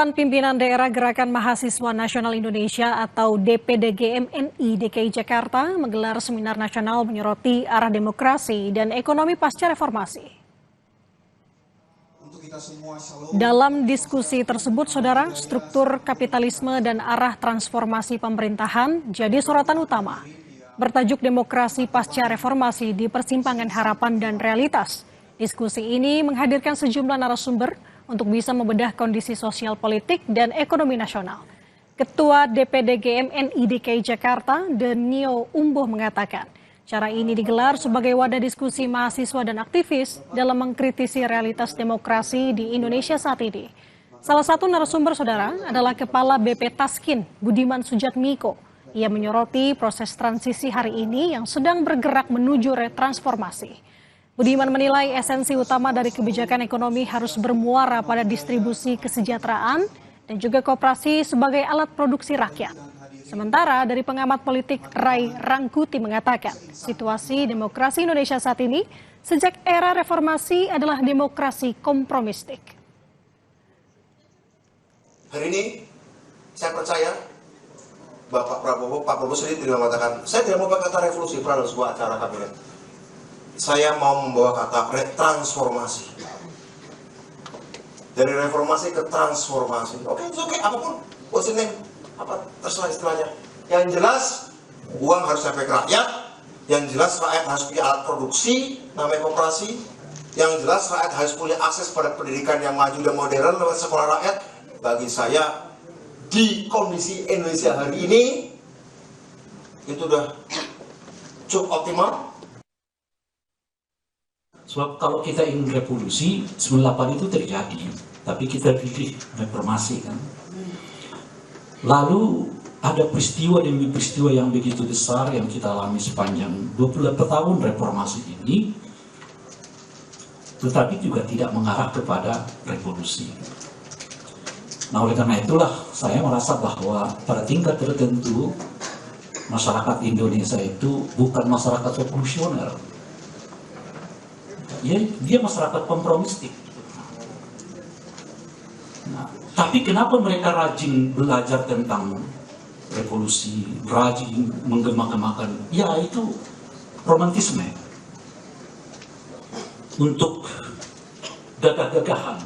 Dewan Pimpinan Daerah Gerakan Mahasiswa Nasional Indonesia atau DPDGMNI DKI Jakarta menggelar seminar nasional menyoroti arah demokrasi dan ekonomi pasca reformasi. Dalam diskusi tersebut, saudara, struktur kapitalisme dan arah transformasi pemerintahan jadi sorotan utama. Bertajuk demokrasi pasca reformasi di persimpangan harapan dan realitas. Diskusi ini menghadirkan sejumlah narasumber untuk bisa membedah kondisi sosial politik dan ekonomi nasional. Ketua DPDGMNI DKI Jakarta, Denio Umboh mengatakan, cara ini digelar sebagai wadah diskusi mahasiswa dan aktivis dalam mengkritisi realitas demokrasi di Indonesia saat ini. Salah satu narasumber, saudara, adalah Kepala BP Taskin, Budiman Sujatmiko. Ia menyoroti proses transisi hari ini yang sedang bergerak menuju retransformasi. Budiman menilai esensi utama dari kebijakan ekonomi harus bermuara pada distribusi kesejahteraan dan juga koperasi sebagai alat produksi rakyat. Sementara dari pengamat politik Ray Rangkuti mengatakan, situasi demokrasi Indonesia saat ini sejak era reformasi adalah demokrasi kompromistik. Hari ini saya percaya Pak Prabowo sendiri tidak mengatakan, saya tidak mau pakai kata revolusi dalam sebuah acara kabinet. Saya mau membawa kata retransformasi. Dari reformasi ke transformasi. Oke, apapun. What's the name? Apa terserah istilahnya. Yang jelas, uang harus sampai ke rakyat. Yang jelas, rakyat harus punya alat produksi, namanya koperasi. Yang jelas, rakyat harus punya akses pada pendidikan yang maju dan modern lewat sekolah rakyat. Bagi saya, di kondisi Indonesia hari ini, itu udah cukup optimal. Sebab kalau kita ingin revolusi, 98 itu terjadi, tapi kita pilih reformasi kan. Lalu ada peristiwa demi peristiwa yang begitu besar yang kita alami sepanjang 28 tahun reformasi ini, tetapi juga tidak mengarah kepada revolusi. Nah, oleh karena itulah saya merasa bahwa pada tingkat tertentu masyarakat Indonesia itu bukan masyarakat revolusioner. Ya, dia masyarakat kompromistik. Nah, tapi kenapa mereka rajin belajar tentang revolusi, rajin menggema-gemakan? Ya, itu romantisme untuk gagah-gagahan.